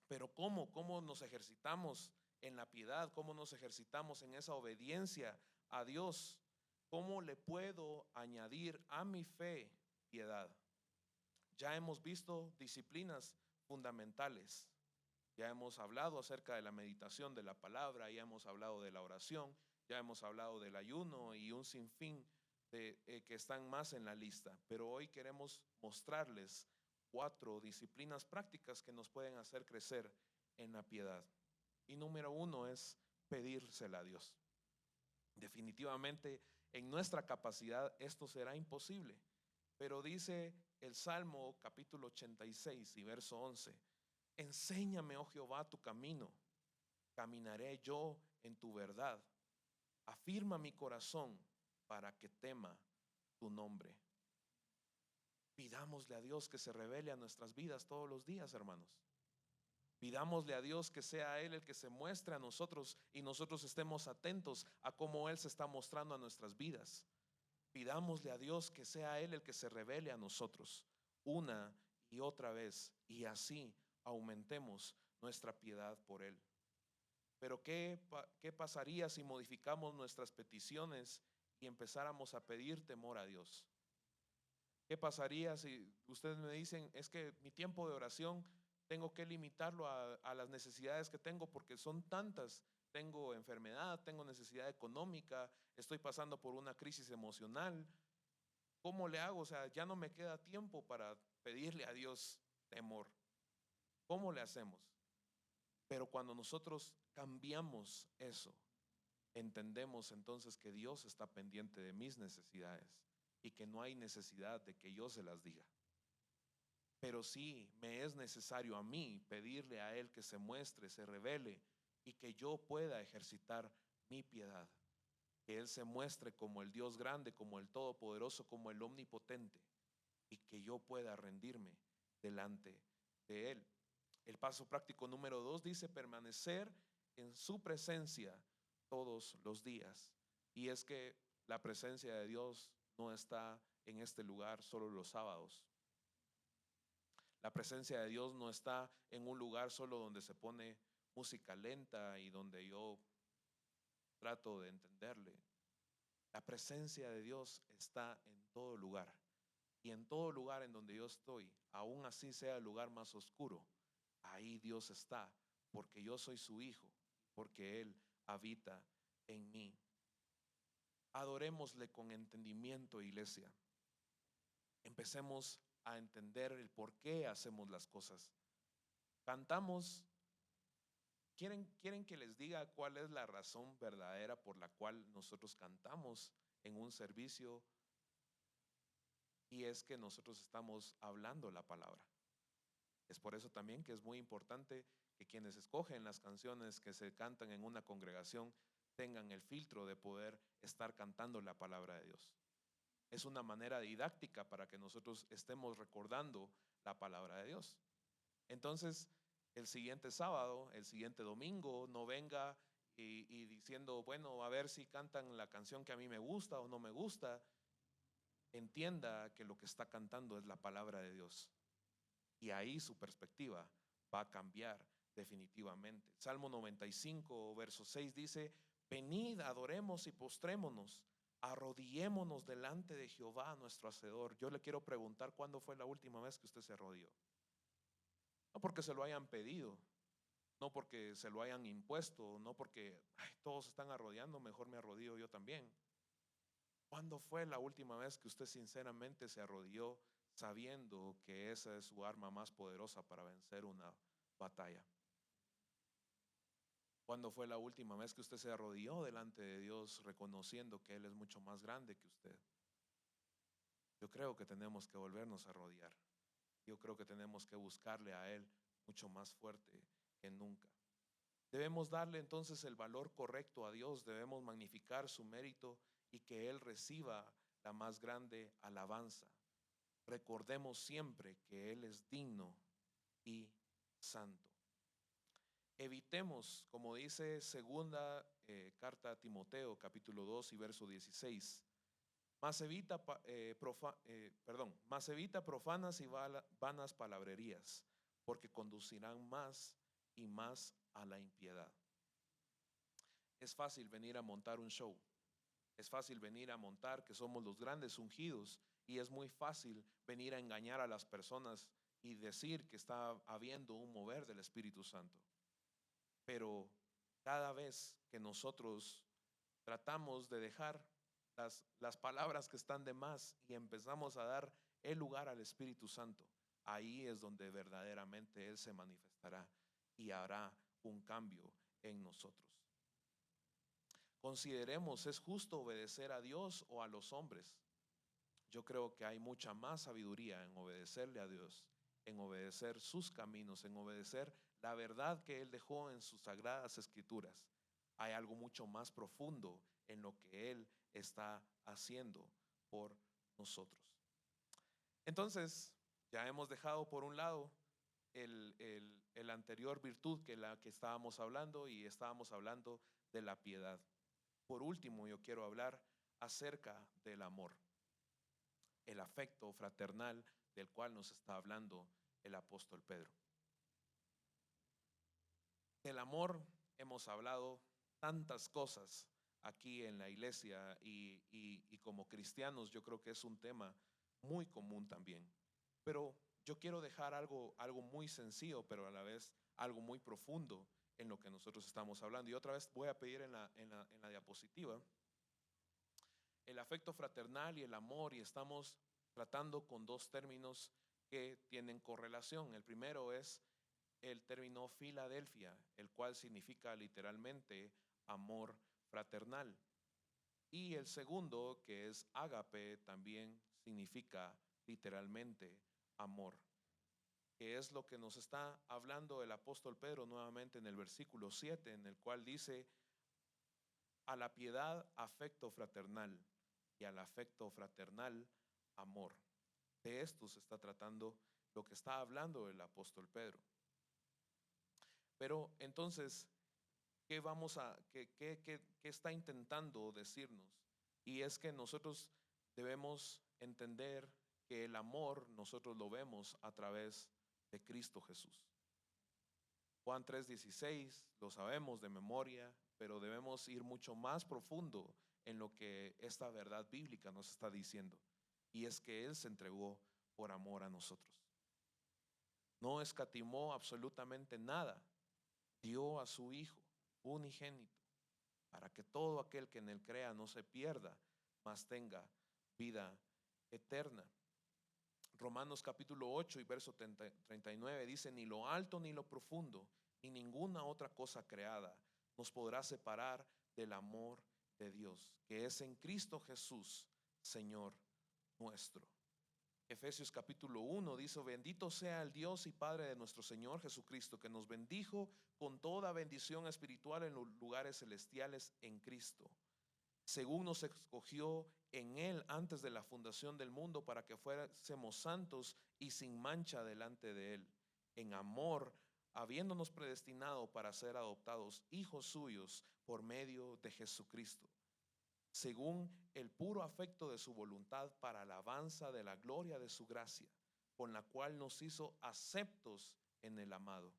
Pero ¿cómo? ¿Cómo nos ejercitamos en la piedad? ¿Cómo nos ejercitamos en esa obediencia a Dios? ¿Cómo le puedo añadir a mi fe piedad? Ya hemos visto disciplinas fundamentales. Ya hemos hablado acerca de la meditación de la palabra, ya hemos hablado de la oración, ya hemos hablado del ayuno y un sinfín que están más en la lista. Pero hoy queremos mostrarles 4 disciplinas prácticas que nos pueden hacer crecer en la piedad. Y número 1 es pedírsela a Dios. Definitivamente en nuestra capacidad esto será imposible, pero dice el Salmo capítulo 86 y verso 11: enséñame, oh Jehová, tu camino, caminaré yo en tu verdad. Afirma mi corazón para que tema tu nombre. Pidámosle a Dios que se revele a nuestras vidas todos los días, hermanos. Pidámosle a Dios que sea Él el que se muestre a nosotros y nosotros estemos atentos a cómo Él se está mostrando a nuestras vidas. Pidámosle a Dios que sea Él el que se revele a nosotros una y otra vez y así aumentemos nuestra piedad por Él. Pero ¿qué pasaría si modificamos nuestras peticiones y empezáramos a pedir temor a Dios? ¿Qué pasaría si ustedes me dicen, es que mi tiempo de oración tengo que limitarlo a las necesidades que tengo porque son tantas? Tengo enfermedad, tengo necesidad económica, estoy pasando por una crisis emocional. ¿Cómo le hago? O sea, ya no me queda tiempo para pedirle a Dios temor. ¿Cómo le hacemos? Pero cuando nosotros cambiamos eso, entendemos entonces que Dios está pendiente de mis necesidades y que no hay necesidad de que yo se las diga. Pero sí me es necesario a mí pedirle a Él que se muestre, se revele y que yo pueda ejercitar mi piedad. Que Él se muestre como el Dios grande, como el Todopoderoso, como el Omnipotente y que yo pueda rendirme delante de Él. El paso práctico número 2 dice permanecer en su presencia todos los días. Y es que la presencia de Dios no está en este lugar solo los sábados. La presencia de Dios no está en un lugar solo donde se pone música lenta y donde yo trato de entenderle. La presencia de Dios está en todo lugar. Y en todo lugar en donde yo estoy, aún así sea el lugar más oscuro, ahí Dios está, porque yo soy su hijo, porque Él habita en mí. Adorémosle con entendimiento, iglesia. Empecemos a entender el por qué hacemos las cosas. Cantamos. ¿Quieren que les diga cuál es la razón verdadera por la cual nosotros cantamos en un servicio? Y es que nosotros estamos hablando la palabra. Es por eso también que es muy importante que quienes escogen las canciones que se cantan en una congregación tengan el filtro de poder estar cantando la palabra de Dios. Es una manera didáctica para que nosotros estemos recordando la palabra de Dios. Entonces, el siguiente sábado, el siguiente domingo, no venga y diciendo, bueno, a ver si cantan la canción que a mí me gusta o no me gusta. Entienda que lo que está cantando es la palabra de Dios. Y ahí su perspectiva va a cambiar definitivamente. Salmo 95, verso 6 dice, venid, adoremos y postrémonos, arrodillémonos delante de Jehová nuestro Hacedor. Yo le quiero preguntar, ¿cuándo fue la última vez que usted se arrodilló? No porque se lo hayan pedido, no porque se lo hayan impuesto, no porque todos están arrodillando, mejor me arrodillo yo también. ¿Cuándo fue la última vez que usted sinceramente se arrodilló sabiendo que esa es su arma más poderosa para vencer una batalla? ¿Cuándo fue la última vez que usted se arrodilló delante de Dios reconociendo que Él es mucho más grande que usted? Yo creo que tenemos que volvernos a arrodillar. Yo creo que tenemos que buscarle a Él mucho más fuerte que nunca. Debemos darle entonces el valor correcto a Dios, debemos magnificar su mérito y que Él reciba la más grande alabanza. Recordemos siempre que Él es digno y santo. Evitemos, como dice segunda carta a Timoteo, capítulo 2 y verso 16, más evita, más evita profanas y vanas palabrerías, porque conducirán más y más a la impiedad. Es fácil venir a montar un show, es fácil venir a montar que somos los grandes ungidos y es muy fácil venir a engañar a las personas y decir que está habiendo un mover del Espíritu Santo. Pero cada vez que nosotros tratamos de dejar las palabras que están de más y empezamos a dar el lugar al Espíritu Santo, ahí es donde verdaderamente Él se manifestará y hará un cambio en nosotros. Consideremos, ¿es justo obedecer a Dios o a los hombres? Yo creo que hay mucha más sabiduría en obedecerle a Dios, en obedecer sus caminos, en obedecer la verdad que Él dejó en sus sagradas escrituras. Hay algo mucho más profundo en lo que Él está haciendo por nosotros. Entonces, ya hemos dejado por un lado el anterior virtud que la que estábamos hablando y estábamos hablando de la piedad. Por último, yo quiero hablar acerca del amor, el afecto fraternal del cual nos está hablando el apóstol Pedro. Del amor hemos hablado tantas cosas aquí en la iglesia y como cristianos yo creo que es un tema muy común también. Pero yo quiero dejar algo muy sencillo, pero a la vez algo muy profundo en lo que nosotros estamos hablando. Y otra vez voy a pedir en la diapositiva el afecto fraternal y el amor, y estamos tratando con dos términos que tienen correlación. El primero es el término Filadelfia, el cual significa literalmente amor fraternal. Y el segundo, que es ágape, también significa literalmente amor, que es lo que nos está hablando el apóstol Pedro nuevamente en el versículo 7, en el cual dice, a la piedad afecto fraternal y al afecto fraternal amor. De esto se está tratando lo que está hablando el apóstol Pedro. Pero entonces, ¿qué está intentando decirnos? Y es que nosotros debemos entender que el amor nosotros lo vemos a través de Cristo Jesús. Juan 3:16 lo sabemos de memoria, pero debemos ir mucho más profundo en lo que esta verdad bíblica nos está diciendo. Y es que Él se entregó por amor a nosotros. No escatimó absolutamente nada. Dio a su Hijo unigénito para que todo aquel que en él crea no se pierda, mas tenga vida eterna. Romanos capítulo 8 y verso 39 dice: ni lo alto ni lo profundo, ni ninguna otra cosa creada nos podrá separar del amor de Dios, que es en Cristo Jesús, Señor nuestro. Efesios capítulo 1 dice: bendito sea el Dios y Padre de nuestro Señor Jesucristo, que nos bendijo con toda bendición espiritual en los lugares celestiales en Cristo, según nos escogió en él antes de la fundación del mundo, para que fuésemos santos y sin mancha delante de él, en amor, habiéndonos predestinado para ser adoptados hijos suyos por medio de Jesucristo, según el puro afecto de su voluntad, para alabanza de la gloria de su gracia, con la cual nos hizo aceptos en el amado,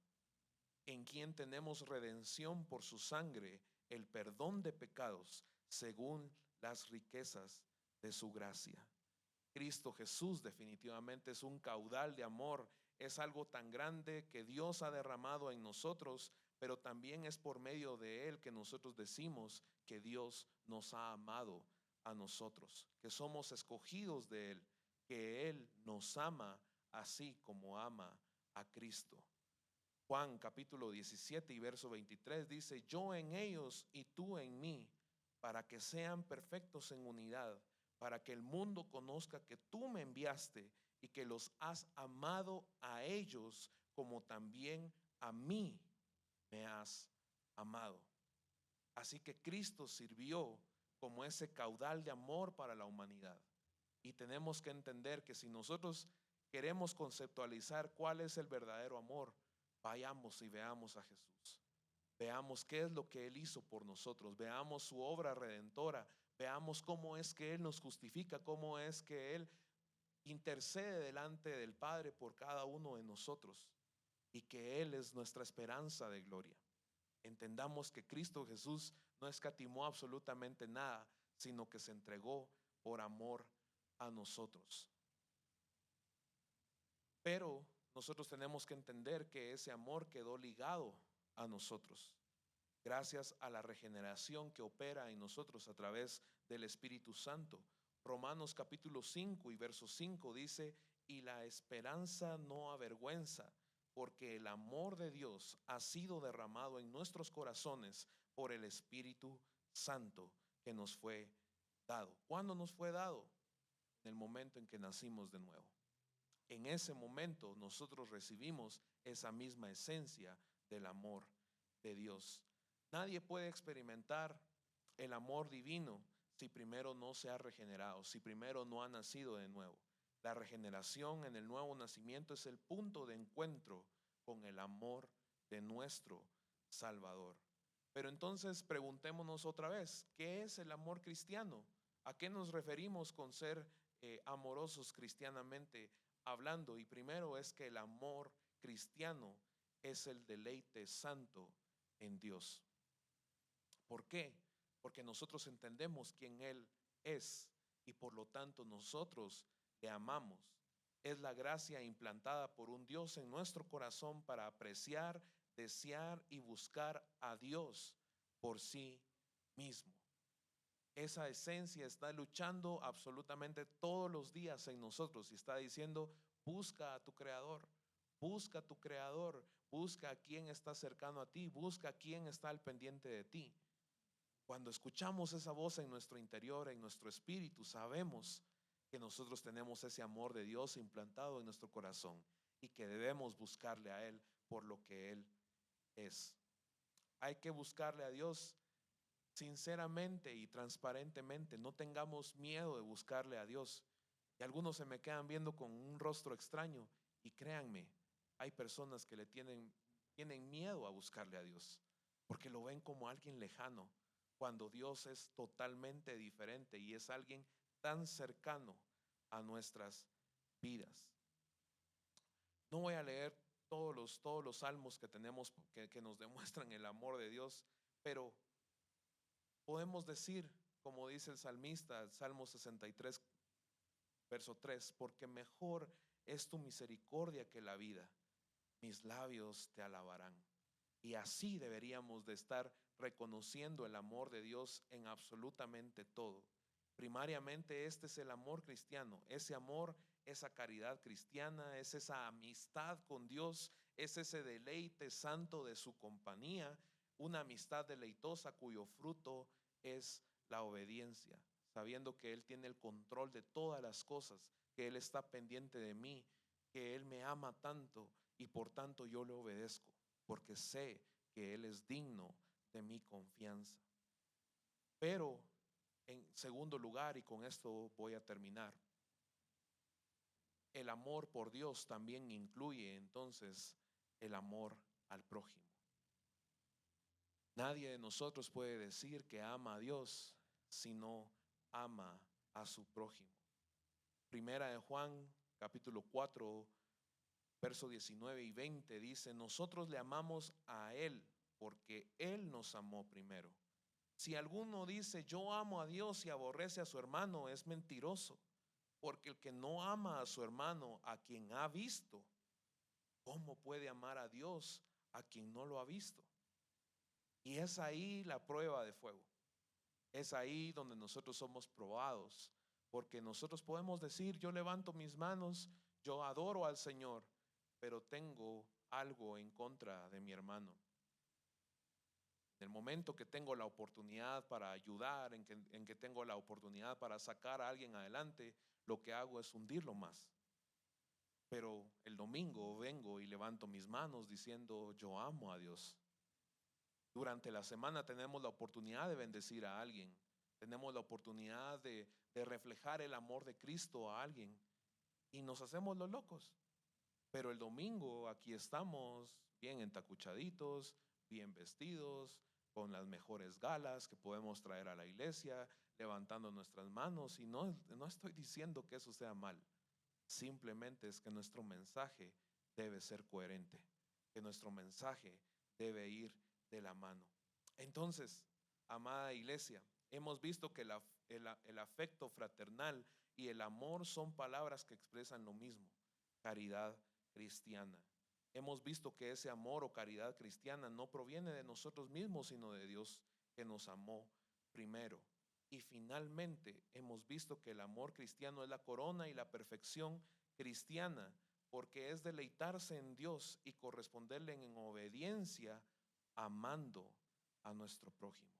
en quien tenemos redención por su sangre, el perdón de pecados, según las riquezas de su gracia. Cristo Jesús definitivamente es un caudal de amor, es algo tan grande que Dios ha derramado en nosotros, pero también es por medio de él que nosotros decimos que Dios nos ha amado a nosotros, que somos escogidos de él, que él nos ama así como ama a Cristo. Juan capítulo 17 y verso 23 dice: yo en ellos y tú en mí, para que sean perfectos en unidad, para que el mundo conozca que tú me enviaste y que los has amado a ellos como también a mí me has amado. Así que Cristo sirvió como ese caudal de amor para la humanidad. Y tenemos que entender que si nosotros queremos conceptualizar cuál es el verdadero amor, vayamos y veamos a Jesús. Veamos qué es lo que Él hizo por nosotros. Veamos su obra redentora. Veamos cómo es que Él nos justifica, cómo es que Él intercede delante del Padre por cada uno de nosotros, y que Él es nuestra esperanza de gloria. Entendamos que Cristo Jesús no escatimó absolutamente nada, sino que se entregó por amor a nosotros. Pero nosotros tenemos que entender que ese amor quedó ligado a nosotros, gracias a la regeneración que opera en nosotros a través del Espíritu Santo. Romanos capítulo 5 y verso 5 dice: y la esperanza no avergüenza, porque el amor de Dios ha sido derramado en nuestros corazones por el Espíritu Santo que nos fue dado. ¿Cuándo nos fue dado? En el momento en que nacimos de nuevo. En ese momento nosotros recibimos esa misma esencia del amor de Dios. Nadie puede experimentar el amor divino si primero no se ha regenerado, si primero no ha nacido de nuevo. La regeneración en el nuevo nacimiento es el punto de encuentro con el amor de nuestro Salvador. Pero entonces preguntémonos otra vez: ¿qué es el amor cristiano? ¿A qué nos referimos con ser amorosos cristianamente hablando? Y primero es que el amor cristiano es el deleite santo en Dios. ¿Por qué? Porque nosotros entendemos quién Él es y por lo tanto nosotros le amamos. Es la gracia implantada por un Dios en nuestro corazón para apreciar, desear y buscar a Dios por sí mismo. Esa esencia está luchando absolutamente todos los días en nosotros y está diciendo: busca a tu creador, busca a tu creador, busca a quien está cercano a ti, busca a quien está al pendiente de ti. Cuando escuchamos esa voz en nuestro interior, en nuestro espíritu, sabemos que nosotros tenemos ese amor de Dios implantado en nuestro corazón y que debemos buscarle a Él por lo que Él es. Hay que buscarle a Dios sinceramente y transparentemente. No tengamos miedo de buscarle a Dios. Y algunos se me quedan viendo con un rostro extraño, y créanme, hay personas que le tienen miedo a buscarle a Dios porque lo ven como alguien lejano, cuando Dios es totalmente diferente y es alguien tan cercano a nuestras vidas. No voy a leer todos los salmos que tenemos que nos demuestran el amor de Dios, pero podemos decir, como dice el salmista, el Salmo 63, verso 3: porque mejor es tu misericordia que la vida, mis labios te alabarán. Y así deberíamos de estar reconociendo el amor de Dios en absolutamente todo. Primariamente este es el amor cristiano, ese amor, esa caridad cristiana, es esa amistad con Dios, es ese deleite santo de su compañía, una amistad deleitosa cuyo fruto es la obediencia, sabiendo que Él tiene el control de todas las cosas, que Él está pendiente de mí, que Él me ama tanto y por tanto yo le obedezco, porque sé que Él es digno de mi confianza. Pero en segundo lugar, y con esto voy a terminar, el amor por Dios también incluye entonces el amor al prójimo. Nadie de nosotros puede decir que ama a Dios si no ama a su prójimo. Primera de Juan, capítulo 4, verso 19 y 20 dice: nosotros le amamos a Él porque Él nos amó primero. Si alguno dice yo amo a Dios y aborrece a su hermano, es mentiroso, porque el que no ama a su hermano a quien ha visto, ¿cómo puede amar a Dios a quien no lo ha visto? Y es ahí la prueba de fuego. Es ahí donde nosotros somos probados, porque nosotros podemos decir yo levanto mis manos, yo adoro al Señor, pero tengo algo en contra de mi hermano. En el momento que tengo la oportunidad para ayudar, en que tengo la oportunidad para sacar a alguien adelante, lo que hago es hundirlo más. Pero el domingo vengo y levanto mis manos diciendo yo amo a Dios. Durante la semana tenemos la oportunidad de bendecir a alguien, tenemos la oportunidad de reflejar el amor de Cristo a alguien y nos hacemos los locos. Pero el domingo aquí estamos bien entacuchaditos, bien vestidos, con las mejores galas que podemos traer a la iglesia, levantando nuestras manos. Y no estoy diciendo que eso sea mal, simplemente es que nuestro mensaje debe ser coherente, que nuestro mensaje debe ir de la mano. Entonces, amada iglesia, hemos visto que el afecto fraternal y el amor son palabras que expresan lo mismo: caridad cristiana. Hemos visto que ese amor o caridad cristiana no proviene de nosotros mismos, sino de Dios, que nos amó primero. Y finalmente hemos visto que el amor cristiano es la corona y la perfección cristiana, porque es deleitarse en Dios y corresponderle en obediencia, amando a nuestro prójimo.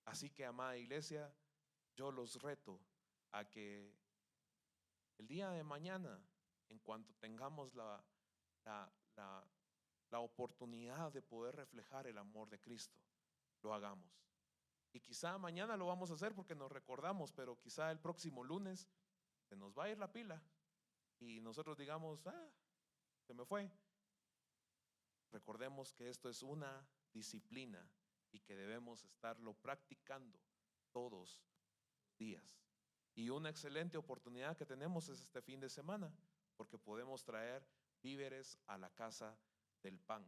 Así que, amada iglesia, yo los reto a que el día de mañana, en cuanto tengamos la, la, la oportunidad de poder reflejar el amor de Cristo, lo hagamos. Y quizá mañana lo vamos a hacer porque nos recordamos, pero quizá el próximo lunes se nos va a ir la pila y nosotros digamos, se me fue. Recordemos que esto es una disciplina y que debemos estarlo practicando todos los días. Y una excelente oportunidad que tenemos es este fin de semana, porque podemos traer víveres a la casa del pan.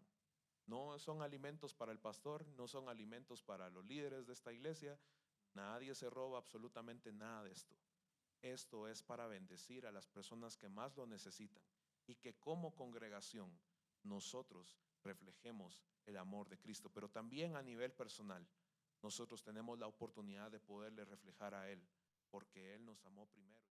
No son alimentos para el pastor, no son alimentos para los líderes de esta iglesia. Nadie se roba absolutamente nada de esto. Esto es para bendecir a las personas que más lo necesitan y que como congregación nosotros reflejemos el amor de Cristo, pero también a nivel personal. Nosotros tenemos la oportunidad de poderle reflejar a Él, porque Él nos amó primero.